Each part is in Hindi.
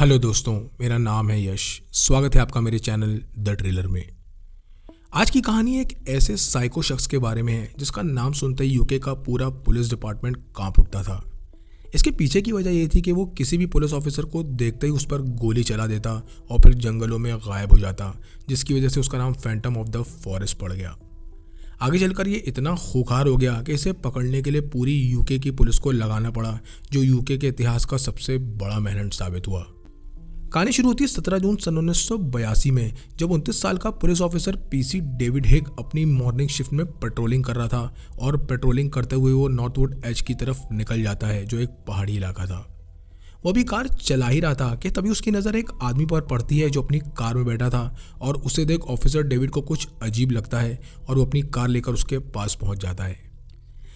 हेलो दोस्तों, मेरा नाम है यश। स्वागत है आपका मेरे चैनल द ट्रेलर में। आज की कहानी एक ऐसे साइको शख्स के बारे में है जिसका नाम सुनते ही यूके का पूरा पुलिस डिपार्टमेंट कांप उठता था। इसके पीछे की वजह यह थी कि वो किसी भी पुलिस ऑफिसर को देखते ही उस पर गोली चला देता और फिर जंगलों में गायब हो जाता, जिसकी वजह से उसका नाम फैंटम ऑफ द फॉरेस्ट पड़ गया। आगे चलकर ये इतना खूंखार हो गया कि इसे पकड़ने के लिए पूरी यूके की पुलिस को लगाना पड़ा, जो यूके के इतिहास का सबसे बड़ा मैनहंट साबित हुआ। कहानी शुरू होती है 17 जून सन 1982 में, जब 29 साल का पुलिस ऑफिसर पीसी डेविड हिग अपनी मॉर्निंग शिफ्ट में पेट्रोलिंग कर रहा था और पेट्रोलिंग करते हुए वो नॉर्थवुड एज की तरफ निकल जाता है, जो एक पहाड़ी इलाका था। वो भी कार चला ही रहा था कि तभी उसकी नज़र एक आदमी पर पड़ती है जो अपनी कार में बैठा था, और उसे देख ऑफिसर डेविड को कुछ अजीब लगता है और वो अपनी कार लेकर उसके पास पहुंच जाता है।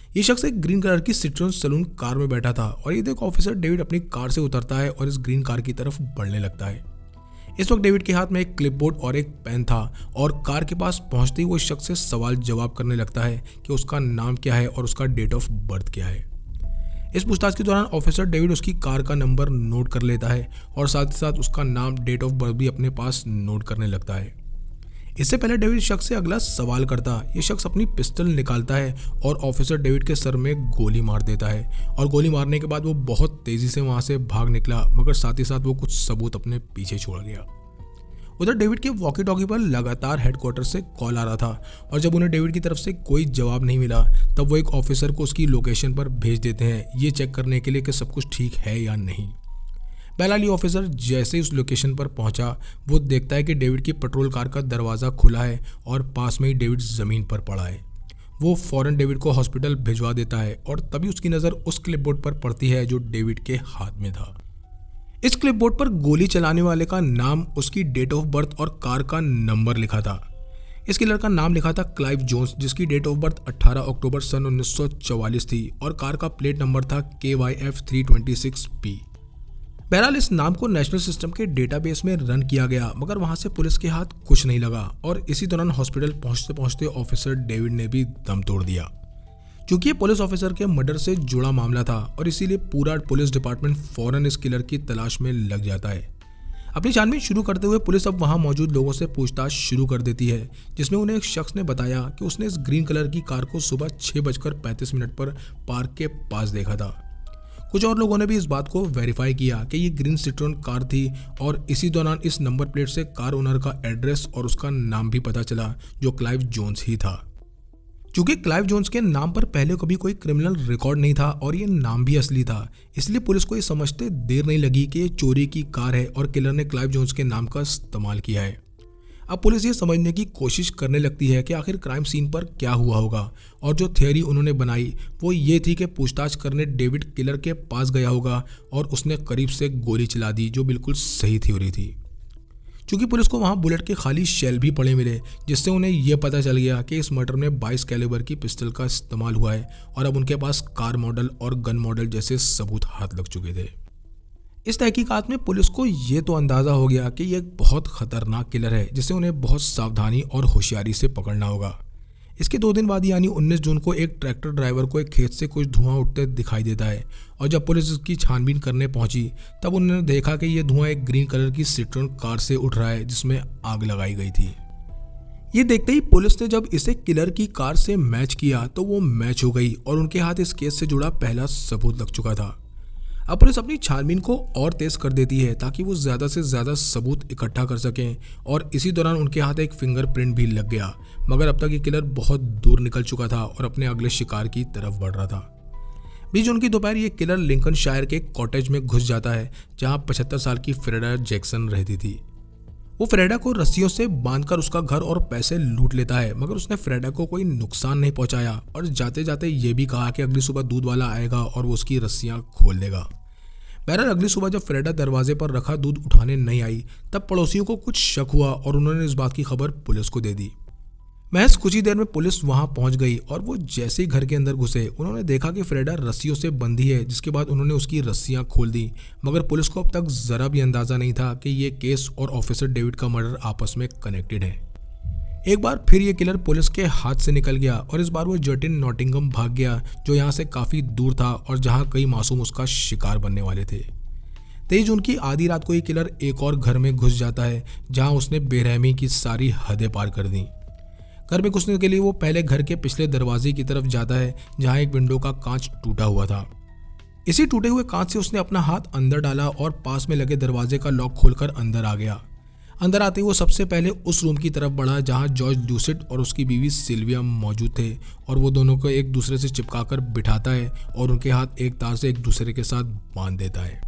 ये शख्स एक ग्रीन कलर की सिट्रोन सलून कार में बैठा था और ये देख ऑफिसर डेविड अपनी कार से उतरता है और इस ग्रीन कार की तरफ बढ़ने लगता है। इस वक्त डेविड के हाथ में एक क्लिपबोर्ड और एक पेन था और कार के पास पहुंचते ही वो इस शख्स से सवाल जवाब करने लगता है कि उसका नाम क्या है और उसका डेट ऑफ बर्थ क्या है। इस पूछताछ के दौरान ऑफिसर डेविड उसकी कार का नंबर नोट कर लेता है और साथ ही साथ उसका नाम, डेट ऑफ बर्थ भी अपने पास नोट करने लगता है। इससे पहले डेविड शख्स से अगला सवाल करता, ये शख्स अपनी पिस्टल निकालता है और ऑफिसर डेविड के सर में गोली मार देता है, और गोली मारने के बाद वो बहुत तेजी से वहां से भाग निकला, मगर साथ ही साथ वो कुछ सबूत अपने पीछे छोड़ गया। उधर डेविड के वॉकी टॉकी पर लगातार हेडक्वार्टर से कॉल आ रहा था, और जब उन्हें डेविड की तरफ से कोई जवाब नहीं मिला तब वो एक ऑफिसर को उसकी लोकेशन पर भेज देते हैं, ये चेक करने के लिए कि सब कुछ ठीक है या नहीं। बहरहाल ये ऑफिसर जैसे ही उस लोकेशन पर पहुंचा, वो देखता है कि डेविड की पेट्रोल कार का दरवाज़ा खुला है और पास में ही डेविड ज़मीन पर पड़ा है। वो फौरन डेविड को हॉस्पिटल भिजवा देता है और तभी उसकी नज़र उस क्लिपबोर्ड पर पड़ती है जो डेविड के हाथ में था। इस क्लिपबोर्ड पर गोली चलाने वाले का नाम, उसकी डेट ऑफ बर्थ और कार का नंबर लिखा था। इस किलर का नाम लिखा था क्लाइव जोन्स, जिसकी डेट ऑफ बर्थ 18 अक्टूबर सन 1944 थी और कार का प्लेट नंबर था KYF 326P। बहरहाल इस नाम को नेशनल सिस्टम के डेटाबेस में रन किया गया, मगर वहां से पुलिस के हाथ कुछ नहीं लगा और इसी दौरान हॉस्पिटल पहुंचते पहुंचते ऑफिसर डेविड ने भी दम तोड़ दिया। क्योंकि ये पुलिस ऑफिसर के मर्डर से जुड़ा मामला था और इसीलिए पूरा पुलिस डिपार्टमेंट फौरन इस किलर की तलाश में लग जाता है। अपनी छानबीन शुरू करते हुए पुलिस अब वहां मौजूद लोगों से पूछताछ शुरू कर देती है, जिसमें उन्हें एक शख्स ने बताया कि उसने इस ग्रीन कलर की कार को सुबह 6:35 पर पार्क के पास देखा था। कुछ और लोगों ने भी इस बात को वेरीफाई किया कि ये ग्रीन सिट्रोन कार थी, और इसी दौरान इस नंबर प्लेट से कार ओनर का एड्रेस और उसका नाम भी पता चला, जो क्लाइव जोन्स ही था। चूंकि क्लाइव जोन्स के नाम पर पहले कभी कोई क्रिमिनल रिकॉर्ड नहीं था और ये नाम भी असली था, इसलिए पुलिस को ये समझते देर नहीं लगी कि ये चोरी की कार है और किलर ने क्लाइव जोन्स के नाम का इस्तेमाल किया है। अब पुलिस ये समझने की कोशिश करने लगती है कि आखिर क्राइम सीन पर क्या हुआ होगा, और जो थियरी उन्होंने बनाई वो ये थी कि पूछताछ करने डेविड किलर के पास गया होगा और उसने करीब से गोली चला दी, जो बिल्कुल सही थ्योरी थी। क्योंकि पुलिस को वहाँ बुलेट के खाली शेल भी पड़े मिले, जिससे उन्हें यह पता चल गया कि इस मर्डर में 22 कैलिबर की पिस्टल का इस्तेमाल हुआ है, और अब उनके पास कार मॉडल और गन मॉडल जैसे सबूत हाथ लग चुके थे। इस तहकीकात में पुलिस को ये तो अंदाज़ा हो गया कि ये एक बहुत खतरनाक किलर है, जिसे उन्हें बहुत सावधानी और होशियारी से पकड़ना होगा। इसके 2 दिन बाद यानी 19 जून को एक ट्रैक्टर ड्राइवर को एक खेत से कुछ धुआं उठते दिखाई देता है, और जब पुलिस इसकी छानबीन करने पहुंची तब उन्होंने देखा कि यह धुआं एक ग्रीन कलर की सिट्रोन कार से उठ रहा है, जिसमें आग लगाई गई थी। ये देखते ही पुलिस ने जब इसे किलर की कार से मैच किया तो वो मैच हो गई और उनके हाथ इस केस से जुड़ा पहला सबूत लग चुका था। अब पुलिस अपनी छानबीन को और तेज कर देती है ताकि वो ज़्यादा से ज़्यादा सबूत इकट्ठा कर सकें, और इसी दौरान उनके हाथ एक फिंगरप्रिंट भी लग गया, मगर अब तक ये किलर बहुत दूर निकल चुका था और अपने अगले शिकार की तरफ बढ़ रहा था। 20 जून की दोपहर ये किलर लिंकनशायर के कॉटेज में घुस जाता है, जहाँ 75 साल की फ्रेडा जैक्सन रहती थी। वो फ्रेडा को रस्सियों से बांधकर उसका घर और पैसे लूट लेता है, मगर उसने फ्रेडा को कोई नुकसान नहीं पहुंचाया, और जाते जाते ये भी कहा कि अगली सुबह दूध वाला आएगा और वो उसकी रस्सियां खोल देगा। बहरहाल अगली सुबह जब फ्रेडा दरवाजे पर रखा दूध उठाने नहीं आई तब पड़ोसियों को कुछ शक हुआ और उन्होंने इस बात की खबर पुलिस को दे दी। महज कुछ ही देर में पुलिस वहां पहुंच गई, और वो जैसे ही घर के अंदर घुसे उन्होंने देखा कि फ्रेडा रस्सियों से बंधी है, जिसके बाद उन्होंने उसकी रस्सियां खोल दी। मगर पुलिस को अब तक जरा भी अंदाजा नहीं था कि ये केस और ऑफिसर डेविड का मर्डर आपस में कनेक्टेड है। एक बार फिर ये किलर पुलिस के हाथ से निकल गया और इस बार वो जर्टिन नॉटिंगम भाग गया, जो यहाँ से काफ़ी दूर था और जहाँ कई मासूम उसका शिकार बनने वाले थे। 23 जून की आधी रात को ये किलर एक और घर में घुस जाता है, जहां उसने बेरहमी की सारी हदें पार कर दी। घर में घुसने के लिए वो पहले घर के पिछले दरवाजे की तरफ जाता है, जहां एक विंडो का कांच टूटा हुआ था। इसी टूटे हुए कांच से उसने अपना हाथ अंदर डाला और पास में लगे दरवाजे का लॉक खोलकर अंदर आ गया। अंदर आते ही वो सबसे पहले उस रूम की तरफ बढ़ा जहां जॉर्ज ल्यूसिड और उसकी बीवी सिल्विया मौजूद थे, और वो दोनों को एक दूसरे से चिपकाकर बिठाता है और उनके हाथ एक तार से एक दूसरे के साथ बांध देता है।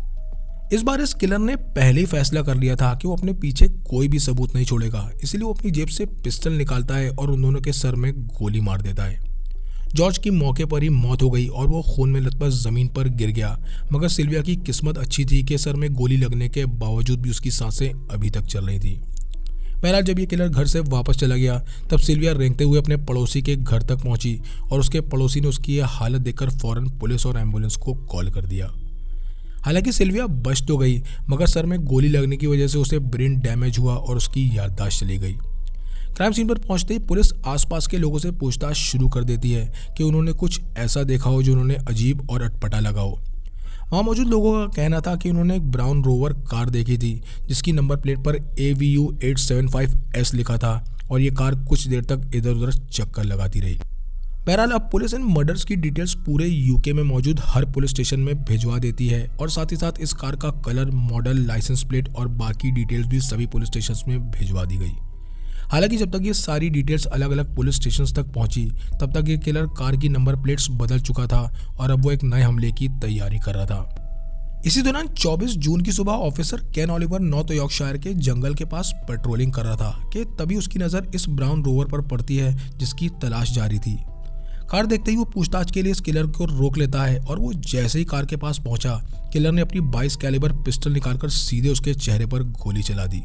इस बार इस किलर ने पहले ही फैसला कर लिया था कि वो अपने पीछे कोई भी सबूत नहीं छोड़ेगा, इसलिए वो अपनी जेब से पिस्टल निकालता है और उन दोनों के सर में गोली मार देता है। जॉर्ज की मौके पर ही मौत हो गई और वो खून में लथपथ जमीन पर गिर गया, मगर सिल्विया की किस्मत अच्छी थी कि सर में गोली लगने के बावजूद भी उसकी सांसें अभी तक चल रही थी। बहरहाल जब ये किलर घर से वापस चला गया, तब सिल्विया रेंगते हुए अपने पड़ोसी के घर तक पहुंची और उसके पड़ोसी ने उसकी यह हालत देखकर फौरन पुलिस और एम्बुलेंस को कॉल कर दिया। हालांकि सिल्विया बच तो गई, मगर सर में गोली लगने की वजह से उसे ब्रेन डैमेज हुआ और उसकी याददाश्त चली गई। क्राइम सीन पर पहुंचते ही पुलिस आसपास के लोगों से पूछताछ शुरू कर देती है कि उन्होंने कुछ ऐसा देखा हो जो उन्होंने अजीब और अटपटा लगा हो। वहाँ मौजूद लोगों का कहना था कि उन्होंने एक ब्राउन रोवर कार देखी थी, जिसकी नंबर प्लेट पर AVU 875S लिखा था, और ये कार कुछ देर तक इधर उधर चक्कर लगाती रही। बहरहाल अब पुलिस इन मर्डर्स की डिटेल्स पूरे यूके में मौजूद हर पुलिस स्टेशन में भिजवा देती है, और साथ ही साथ इस कार का कलर, मॉडल, लाइसेंस प्लेट और बाकी डिटेल्स भी सभी पुलिस स्टेशन में भिजवा दी गई। हालांकि जब तक ये सारी डिटेल्स अलग अलग पुलिस स्टेशन तक पहुंची, तब तक ये किलर कार की नंबर प्लेट्स बदल चुका था और अब वो एक नए हमले की तैयारी कर रहा था। इसी दौरान 24 जून की सुबह ऑफिसर केन ओलिवर नॉर्थ यॉर्कशायर के जंगल के पास पेट्रोलिंग कर रहा था कि तभी उसकी नज़र इस ब्राउन रोवर पर पड़ती है जिसकी तलाश जारी थी। कार देखते ही वो पूछताछ के लिए इस किलर को रोक लेता है, और वो जैसे ही कार के पास पहुंचा, किलर ने अपनी 22 कैलिबर पिस्टल निकालकर सीधे उसके चेहरे पर गोली चला दी।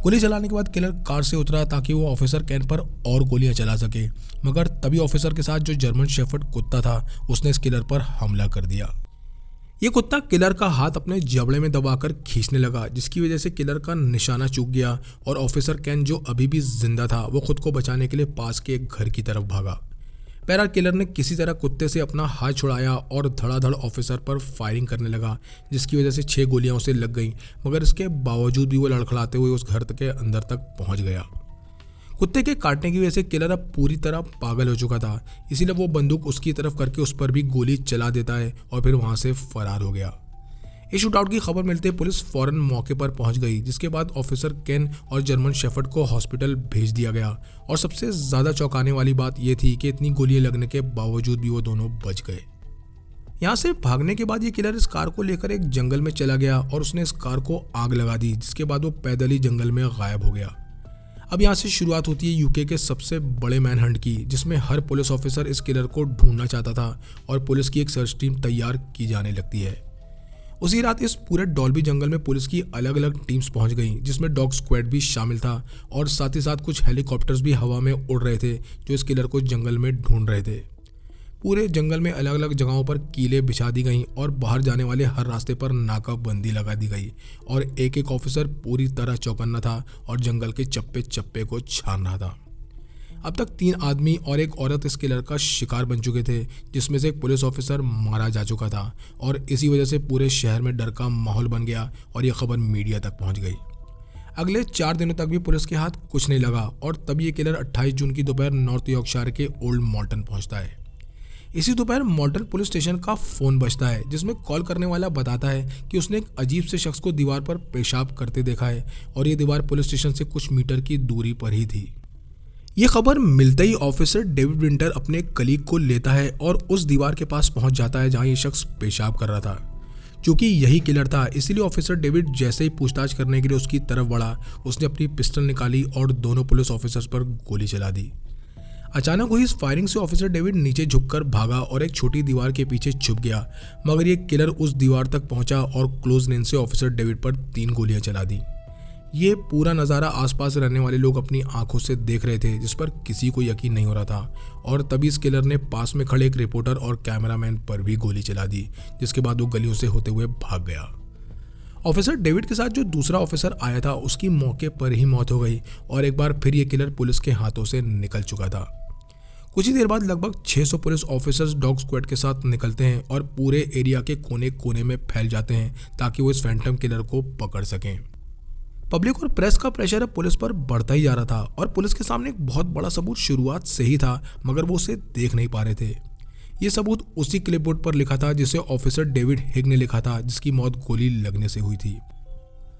गोली चलाने के बाद किलर कार से उतरा ताकि वो ऑफिसर केन पर और गोलियां चला सके, मगर तभी ऑफिसर के साथ जो जर्मन शेफर्ड कुत्ता था उसने इस किलर पर हमला कर दिया। ये कुत्ता किलर का हाथ अपने जबड़े में दबाकर खींचने लगा, जिसकी वजह से किलर का निशाना चूक गया और ऑफिसर केन, जो अभी भी जिंदा था, वो खुद को बचाने के लिए पास के एक घर की तरफ भागा। बहरहाल किलर ने किसी तरह कुत्ते से अपना हाथ छुड़ाया और धड़ाधड़ ऑफिसर पर फायरिंग करने लगा, जिसकी वजह से 6 गोलियां उसे लग गईं, मगर इसके बावजूद भी वो लड़खड़ाते हुए उस घर के अंदर तक पहुंच गया। कुत्ते के काटने की वजह से किलर अब पूरी तरह पागल हो चुका था, इसीलिए वो बंदूक उसकी तरफ करके उस पर भी गोली चला देता है और फिर वहां से फरार हो गया। इस शूटआउट की खबर मिलते ही पुलिस फौरन मौके पर पहुंच गई, जिसके बाद ऑफिसर केन और जर्मन शेफर्ड को हॉस्पिटल भेज दिया गया। और सबसे ज़्यादा चौंकाने वाली बात यह थी कि इतनी गोलियां लगने के बावजूद भी वो दोनों बच गए। यहाँ से भागने के बाद ये किलर इस कार को लेकर एक जंगल में चला गया और उसने इस कार को आग लगा दी, जिसके बाद वो पैदल ही जंगल में गायब हो गया। अब यहाँ से शुरुआत होती है यूके के सबसे बड़े मैनहंट की, जिसमें हर पुलिस ऑफिसर इस किलर को ढूंढना चाहता था और पुलिस की एक सर्च टीम तैयार की जाने लगती है। उसी रात इस पूरे डॉल्बी जंगल में पुलिस की अलग अलग टीम्स पहुंच गईं, जिसमें डॉग स्क्वाड भी शामिल था और साथ ही साथ कुछ हेलीकॉप्टर्स भी हवा में उड़ रहे थे जो इस किलर को जंगल में ढूंढ रहे थे। पूरे जंगल में अलग अलग जगहों पर कीलें बिछा दी गईं और बाहर जाने वाले हर रास्ते पर नाकाबंदी लगा दी गई, और एक एक ऑफिसर पूरी तरह चौकन्ना था और जंगल के चप्पे चप्पे को छान रहा था। अब तक 3 आदमी और एक औरत इस किलर का शिकार बन चुके थे, जिसमें से एक पुलिस ऑफिसर मारा जा चुका था, और इसी वजह से पूरे शहर में डर का माहौल बन गया और यह खबर मीडिया तक पहुंच गई। अगले 4 दिनों तक भी पुलिस के हाथ कुछ नहीं लगा और तब ये किलर 28 जून की दोपहर नॉर्थ यॉर्कशायर के ओल्ड मॉल्टन पहुंचता है। इसी दोपहर मॉल्टन पुलिस स्टेशन का फोन बजता है, जिसमें कॉल करने वाला बताता है कि उसने एक अजीब से शख्स को दीवार पर पेशाब करते देखा है और ये दीवार पुलिस स्टेशन से कुछ मीटर की दूरी पर ही थी। ये खबर मिलते ही ऑफिसर डेविड विंटर अपने कलीग को लेता है और उस दीवार के पास पहुंच जाता है जहां ये शख्स पेशाब कर रहा था। चूंकि यही किलर था, इसीलिए ऑफिसर डेविड जैसे ही पूछताछ करने के लिए उसकी तरफ बढ़ा, उसने अपनी पिस्टल निकाली और दोनों पुलिस ऑफिसर्स पर गोली चला दी। अचानक हुई इस फायरिंग से ऑफिसर डेविड नीचे झुककर भागा और एक छोटी दीवार के पीछे छुप गया, मगर ये किलर उस दीवार तक पहुंचा और क्लोज रेंज से ऑफिसर डेविड पर 3 गोलियां चला दी। ये पूरा नज़ारा आसपास रहने वाले लोग अपनी आंखों से देख रहे थे, जिस पर किसी को यकीन नहीं हो रहा था, और तभी इस किलर ने पास में खड़े एक रिपोर्टर और कैमरामैन पर भी गोली चला दी, जिसके बाद वो गलियों से होते हुए भाग गया। ऑफिसर डेविड के साथ जो दूसरा ऑफिसर आया था उसकी मौके पर ही मौत हो गई और एक बार फिर ये किलर पुलिस के हाथों से निकल चुका था। कुछ ही देर बाद लगभग 600 पुलिस ऑफिसर्स डॉग स्क्वाड के साथ निकलते हैं और पूरे एरिया के कोने कोने में फैल जाते हैं ताकि वो इस फैंटम किलर को पकड़ सकें। पब्लिक और प्रेस का प्रेशर अब पुलिस पर बढ़ता ही जा रहा था और पुलिस के सामने एक बहुत बड़ा सबूत शुरुआत से ही था, मगर वो उसे देख नहीं पा रहे थे। ये सबूत उसी क्लिपबोर्ड पर लिखा था जिसे ऑफिसर डेविड हिग ने लिखा था, जिसकी मौत गोली लगने से हुई थी।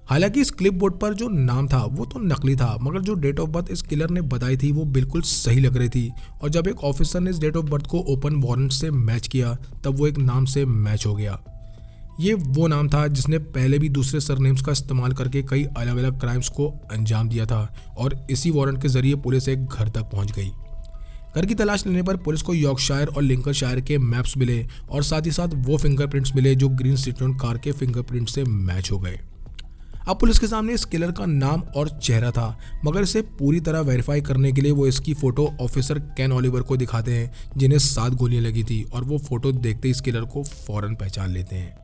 हालांकि इस क्लिपबोर्ड पर जो नाम था वो तो नकली था, मगर जो डेट ऑफ बर्थ इस किलर ने बताई थी वो बिल्कुल सही लग रही थी। और जब एक ऑफिसर ने इस डेट ऑफ बर्थ को ओपन वारंट से मैच किया तब वो एक नाम से मैच हो गया। ये वो नाम था जिसने पहले भी दूसरे सरनेम्स का इस्तेमाल करके कई अलग अलग क्राइम्स को अंजाम दिया था और इसी वारंट के जरिए पुलिस एक घर तक पहुंच गई। घर की तलाश लेने पर पुलिस को यॉर्कशायर और लिंकनशायर के मैप्स मिले और साथ ही साथ वो फिंगरप्रिंट्स मिले जो ग्रीन सिट्रॉन कार के फिंगरप्रिंट से मैच हो गए। अब पुलिस के सामने इस किलर का नाम और चेहरा था, मगर इसे पूरी तरह वेरीफाई करने के लिए वो इसकी फोटो ऑफिसर केन ओलिवर को दिखाते हैं, जिन्हें 7 गोलियां लगी थी, और वो फोटो देखते ही इस किलर को फौरन पहचान लेते हैं।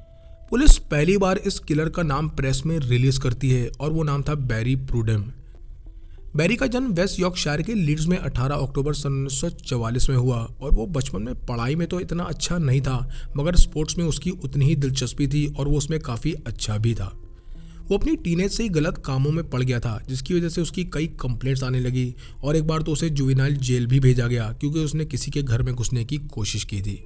पुलिस पहली बार इस किलर का नाम प्रेस में रिलीज करती है और वो नाम था बैरी प्रूडेम। बैरी का जन्म वेस्ट यॉर्कशायर के लीड्स में 18 अक्टूबर सन 1944 में हुआ और वो बचपन में पढ़ाई में तो इतना अच्छा नहीं था, मगर स्पोर्ट्स में उसकी उतनी ही दिलचस्पी थी और वो उसमें काफ़ी अच्छा भी था। वो अपनी टीनेज से ही गलत कामों में पड़ गया था, जिसकी वजह से उसकी कई कंप्लेंट्स आने लगी और एक बार तो उसे जुवेनाइल जेल भी भेजा गया क्योंकि उसने किसी के घर में घुसने की कोशिश की थी।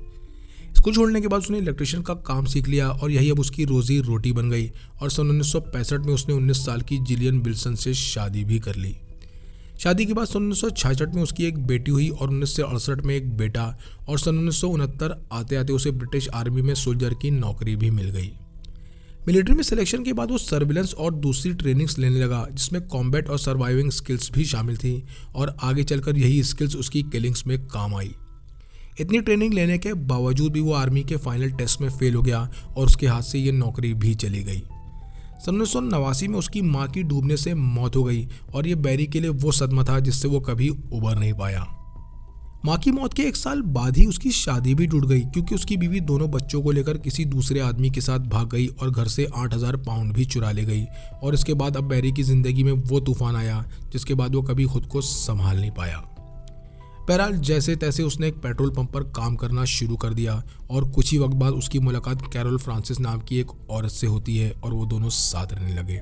स्कूल छोड़ने के बाद उसने इलेक्ट्रिशियन का काम सीख लिया और यही अब उसकी रोजी रोटी बन गई और सन 1965 में उसने 19 साल की जिलियन विल्सन से शादी भी कर ली। शादी के बाद सन 1966 में उसकी एक बेटी हुई और 1968 में एक बेटा, और सन 1969 आते आते उसे ब्रिटिश आर्मी में सोल्जर की नौकरी भी मिल गई। मिलिट्री में सिलेक्शन के बाद वो सर्विलेंस और दूसरी ट्रेनिंग्स लेने लगा, जिसमें कॉम्बैट और सर्वाइविंग स्किल्स भी शामिल थी, और आगे चलकर यही स्किल्स उसकी किलिंग्स में काम आई। इतनी ट्रेनिंग लेने के बावजूद भी वो आर्मी के फाइनल टेस्ट में फेल हो गया और उसके हाथ से ये नौकरी भी चली गई। सन 1989 में उसकी मां की डूबने से मौत हो गई और ये बैरी के लिए वो सदमा था जिससे वो कभी उबर नहीं पाया। मां की मौत के 1 साल बाद ही उसकी शादी भी टूट गई क्योंकि उसकी बीवी दोनों बच्चों को लेकर किसी दूसरे आदमी के साथ भाग गई और घर से 8,000 पाउंड भी चुरा ले गई। और इसके बाद अब बैरी की जिंदगी में वो तूफान आया जिसके बाद वो कभी खुद को संभाल नहीं पाया। बहरहाल जैसे तैसे उसने एक पेट्रोल पंप पर काम करना शुरू कर दिया और कुछ ही वक्त बाद उसकी मुलाकात कैरोल फ्रांसिस नाम की एक औरत से होती है और वो दोनों साथ रहने लगे।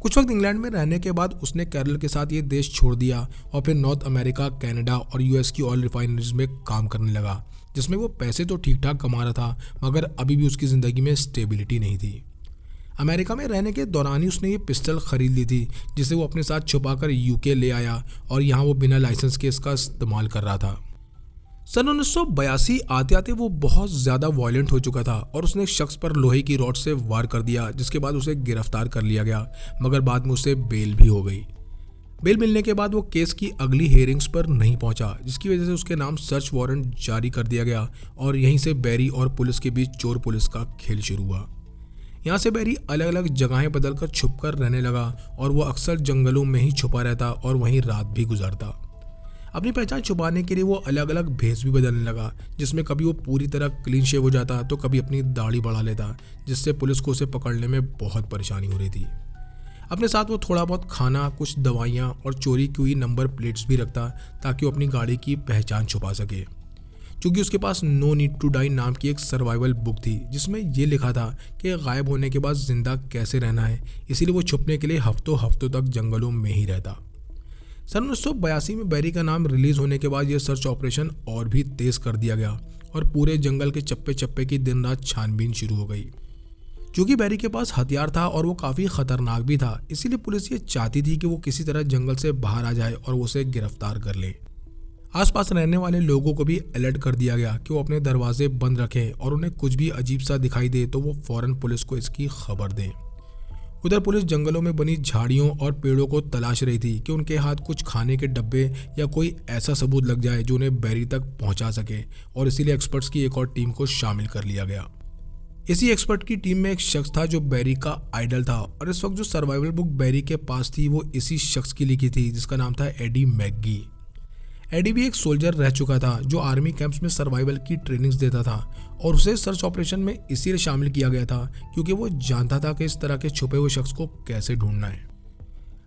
कुछ वक्त इंग्लैंड में रहने के बाद उसने कैरोल के साथ ये देश छोड़ दिया और फिर नॉर्थ अमेरिका, कनाडा और यूएस की ऑयल रिफाइनरीज में काम करने लगा, जिसमें वो पैसे तो ठीक ठाक कमा रहा था, मगर अभी भी उसकी ज़िंदगी में स्टेबिलिटी नहीं थी। अमेरिका में रहने के दौरान ही उसने ये पिस्टल खरीद ली थी, जिसे वो अपने साथ छुपाकर यूके ले आया और यहाँ वो बिना लाइसेंस के इसका इस्तेमाल कर रहा था। सन 1982 आते आते वो बहुत ज़्यादा वायलेंट हो चुका था और उसने एक शख्स पर लोहे की रॉड से वार कर दिया, जिसके बाद उसे गिरफ्तार कर लिया गया, मगर बाद में उसे बेल भी हो गई। बेल मिलने के बाद वो केस की अगली हेयरिंग्स पर नहीं पहुंचा, जिसकी वजह से उसके नाम सर्च वारंट जारी कर दिया गया और यहीं से बैरी और पुलिस के बीच चोर पुलिस का खेल शुरू हुआ। यहाँ से बैरी अलग अलग जगहें बदलकर छुप कर रहने लगा और वो अक्सर जंगलों में ही छुपा रहता और वहीं रात भी गुजारता। अपनी पहचान छुपाने के लिए वो अलग अलग भेष भी बदलने लगा, जिसमें कभी वो पूरी तरह क्लीन शेव हो जाता तो कभी अपनी दाढ़ी बढ़ा लेता, जिससे पुलिस को उसे पकड़ने में बहुत परेशानी हो रही थी। अपने साथ वो थोड़ा बहुत खाना, कुछ दवाइयाँ और चोरी की हुई नंबर प्लेट्स भी रखता ताकि वो अपनी गाड़ी की पहचान छुपा सके। क्योंकि उसके पास नो नीड टू डाई नाम की एक सर्वाइवल बुक थी, जिसमें ये लिखा था कि गायब होने के बाद जिंदा कैसे रहना है, इसीलिए वो छुपने के लिए हफ्तों हफ्तों तक जंगलों में ही रहता। सन 1982 में बैरी का नाम रिलीज होने के बाद यह सर्च ऑपरेशन और भी तेज कर दिया गया और पूरे जंगल के चप्पे चप्पे की दिन रात छानबीन शुरू हो गई। क्योंकि बैरी के पास हथियार था और वो काफ़ी खतरनाक भी था, इसीलिए पुलिस ये चाहती थी कि वो किसी तरह जंगल से बाहर आ जाए और उसे गिरफ्तार कर ले। आसपास रहने वाले लोगों को भी अलर्ट कर दिया गया कि वो अपने दरवाजे बंद रखें और उन्हें कुछ भी अजीब सा दिखाई दे तो वो फौरन पुलिस को इसकी खबर दें। उधर पुलिस जंगलों में बनी झाड़ियों और पेड़ों को तलाश रही थी कि उनके हाथ कुछ खाने के डब्बे या कोई ऐसा सबूत लग जाए जो उन्हें बैरी तक पहुंचा सके, और इसीलिए एक्सपर्ट्स की एक और टीम को शामिल कर लिया गया। इसी एक्सपर्ट की टीम में एक शख्स था जो बैरी का आइडल था, और इस वक्त जो सर्वाइवल बुक बैरी के पास थी वो इसी शख्स की लिखी थी, जिसका नाम था एडी मैकगी। एडी भी एक सोल्जर रह चुका था जो आर्मी कैंप्स में सर्वाइवल की ट्रेनिंग्स देता था, और उसे सर्च ऑपरेशन में इसीलिए शामिल किया गया था क्योंकि वो जानता था कि इस तरह के छुपे हुए शख्स को कैसे ढूंढना है।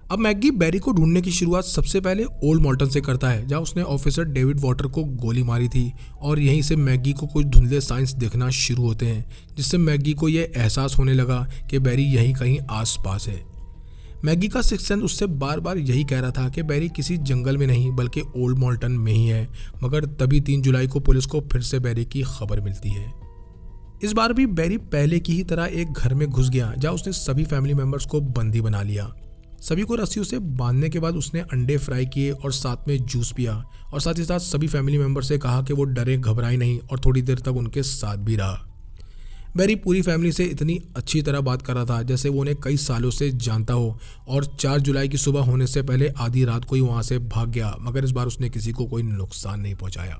अब मैगी बैरी को ढूंढने की शुरुआत सबसे पहले ओल्ड मॉल्टन से करता है, जहां उसने ऑफिसर डेविड वॉटर को गोली मारी थी। और यहीं से मैगी को कुछ धुंधले साइंस दिखना शुरू होते हैं, जिससे मैगी को यह एहसास होने लगा कि बैरी यहीं कहीं आसपास है। मैगी का सिक्स्थ सेंस उससे बार बार यही कह रहा था कि बैरी किसी जंगल में नहीं बल्कि ओल्ड मॉल्टन में ही है। मगर तभी 3 जुलाई को पुलिस को फिर से बैरी की खबर मिलती है। इस बार भी बैरी पहले की ही तरह एक घर में घुस गया, जहां उसने सभी फैमिली मेंबर्स को बंदी बना लिया। सभी को रस्सियों से बांधने के बाद उसने अंडे फ्राई किए और साथ में जूस पिया, और साथ ही साथ सभी फैमिली मेंबर से कहा कि वो डरे घबराए नहीं, और थोड़ी देर तक उनके साथ भी रहा। बैरी पूरी फैमिली से इतनी अच्छी तरह बात कर रहा था जैसे वो उन्हें कई सालों से जानता हो, और 4 जुलाई की सुबह होने से पहले आधी रात को ही वहाँ से भाग गया। मगर इस बार उसने किसी को कोई नुकसान नहीं पहुँचाया।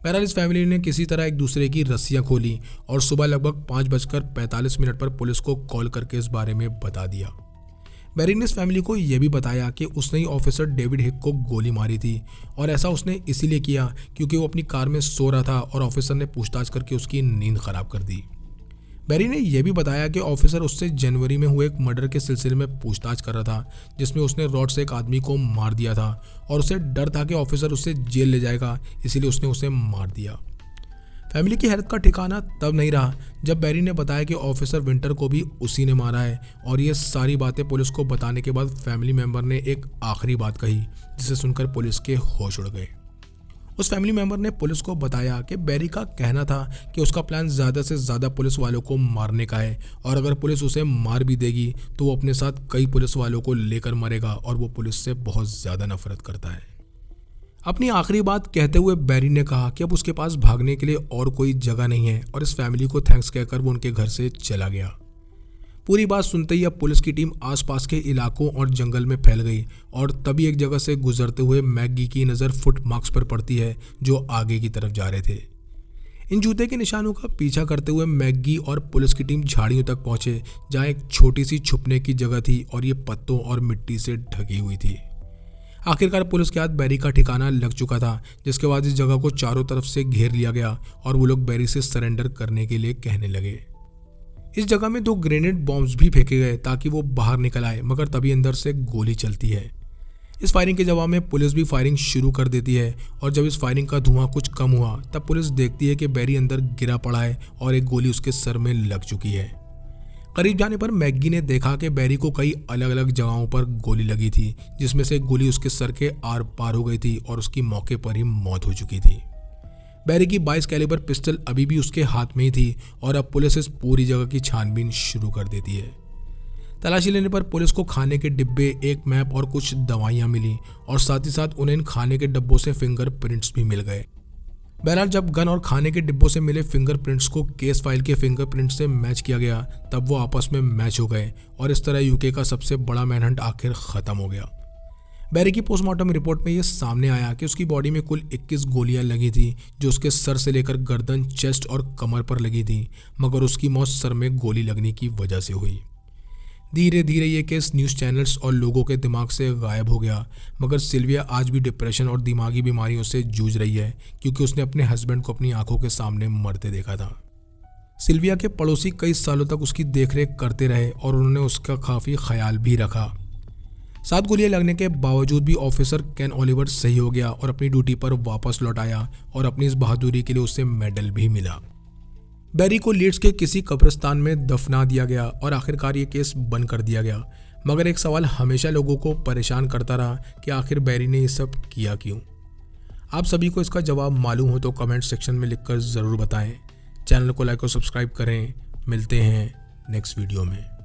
बहरहाल इस फैमिली ने किसी तरह एक दूसरे की रस्सियाँ खोली और सुबह लगभग 5:45 पर पुलिस को कॉल करके इस बारे में बता दिया। बैरी ने इस फैमिली को यह भी बताया कि उसने ही ऑफिसर डेविड हिक को गोली मारी थी, और ऐसा उसने इसीलिए किया क्योंकि वो अपनी कार में सो रहा था और ऑफिसर ने पूछताछ करके उसकी नींद खराब कर दी। बैरी ने यह भी बताया कि ऑफिसर उससे जनवरी में हुए एक मर्डर के सिलसिले में पूछताछ कर रहा था, जिसमें उसने रॉड से एक आदमी को मार दिया था, और उसे डर था कि ऑफिसर उसे जेल ले जाएगा, इसीलिए उसने उसे मार दिया। फैमिली की हैरत का ठिकाना तब नहीं रहा जब बैरी ने बताया कि ऑफिसर विंटर को भी उसी ने मारा है। और ये सारी बातें पुलिस को बताने के बाद फैमिली मेंबर ने एक आखिरी बात कही, जिसे सुनकर पुलिस के होश उड़ गए। उस फैमिली मेंबर ने पुलिस को बताया कि बैरी का कहना था कि उसका प्लान ज़्यादा से ज़्यादा पुलिस वालों को मारने का है, और अगर पुलिस उसे मार भी देगी तो वो अपने साथ कई पुलिस वालों को लेकर मरेगा, और वो पुलिस से बहुत ज़्यादा नफरत करता है। अपनी आखिरी बात कहते हुए बैरी ने कहा कि अब उसके पास भागने के लिए और कोई जगह नहीं है, और इस फैमिली को थैंक्स कहकर वो उनके घर से चला गया। पूरी बात सुनते ही अब पुलिस की टीम आसपास के इलाकों और जंगल में फैल गई, और तभी एक जगह से गुजरते हुए मैगी की नज़र फुट मार्क्स पर पड़ती है जो आगे की तरफ जा रहे थे। इन जूते के निशानों का पीछा करते हुए मैगी और पुलिस की टीम झाड़ियों तक पहुंचे, जहां एक छोटी सी छुपने की जगह थी और ये पत्तों और मिट्टी से ढकी हुई थी। आखिरकार पुलिस के हाथ बैरी का ठिकाना लग चुका था, जिसके बाद इस जगह को चारों तरफ से घेर लिया गया और वो लोग बैरी से सरेंडर करने के लिए कहने लगे। इस जगह में 2 ग्रेनेड बॉम्ब्स भी फेंके गए ताकि वो बाहर निकल आए, मगर तभी अंदर से गोली चलती है। इस फायरिंग के जवाब में पुलिस भी फायरिंग शुरू कर देती है, और जब इस फायरिंग का धुआं कुछ कम हुआ तब पुलिस देखती है कि बैरी अंदर गिरा पड़ा है और एक गोली उसके सर में लग चुकी है। करीब जाने पर मैगी ने देखा कि बैरी को कई अलग अलग जगहों पर गोली लगी थी, जिसमें से एक गोली उसके सर के आर पार हो गई थी और उसकी मौके पर ही मौत हो चुकी थी। बैरी की 22 कैलिबर पिस्टल अभी भी उसके हाथ में ही थी, और अब पुलिस इस पूरी जगह की छानबीन शुरू कर देती है। तलाशी लेने पर पुलिस को खाने के डिब्बे, एक मैप और कुछ दवाइयाँ मिली, और साथ ही साथ उन्हें इन खाने के डिब्बों से फिंगरप्रिंट्स भी मिल गए। बहरहाल जब गन और खाने के डिब्बों से मिले फिंगरप्रिंट्स को केस फाइल के फिंगरप्रिंट से मैच किया गया, तब वो आपस में मैच हो गए, और इस तरह यूके का सबसे बड़ा मैनहंट आखिर खत्म हो गया। बैरी की पोस्टमार्टम रिपोर्ट में ये सामने आया कि उसकी बॉडी में कुल 21 गोलियां लगी थी, जो उसके सर से लेकर गर्दन, चेस्ट और कमर पर लगी थी, मगर उसकी मौत सर में गोली लगने की वजह से हुई। धीरे धीरे ये केस न्यूज़ चैनल्स और लोगों के दिमाग से गायब हो गया, मगर सिल्विया आज भी डिप्रेशन और दिमागी बीमारियों से जूझ रही है, क्योंकि उसने अपने हस्बैंड को अपनी आंखों के सामने मरते देखा था। सिल्विया के पड़ोसी कई सालों तक उसकी देखरेख करते रहे और उन्होंने उसका काफ़ी ख्याल भी रखा। 7 गोलियां लगने के बावजूद भी ऑफिसर केन ओलिवर सही हो गया और अपनी ड्यूटी पर वापस लौट आया, और अपनी इस बहादुरी के लिए उसे मेडल भी मिला। बैरी को लीड्स के किसी कब्रिस्तान में दफना दिया गया, और आखिरकार ये केस बंद कर दिया गया। मगर एक सवाल हमेशा लोगों को परेशान करता रहा कि आखिर बैरी ने ये सब किया क्यों। आप सभी को इसका जवाब मालूम हो तो कमेंट सेक्शन में लिखकर ज़रूर बताएं। चैनल को लाइक और सब्सक्राइब करें। मिलते हैं नेक्स्ट वीडियो में।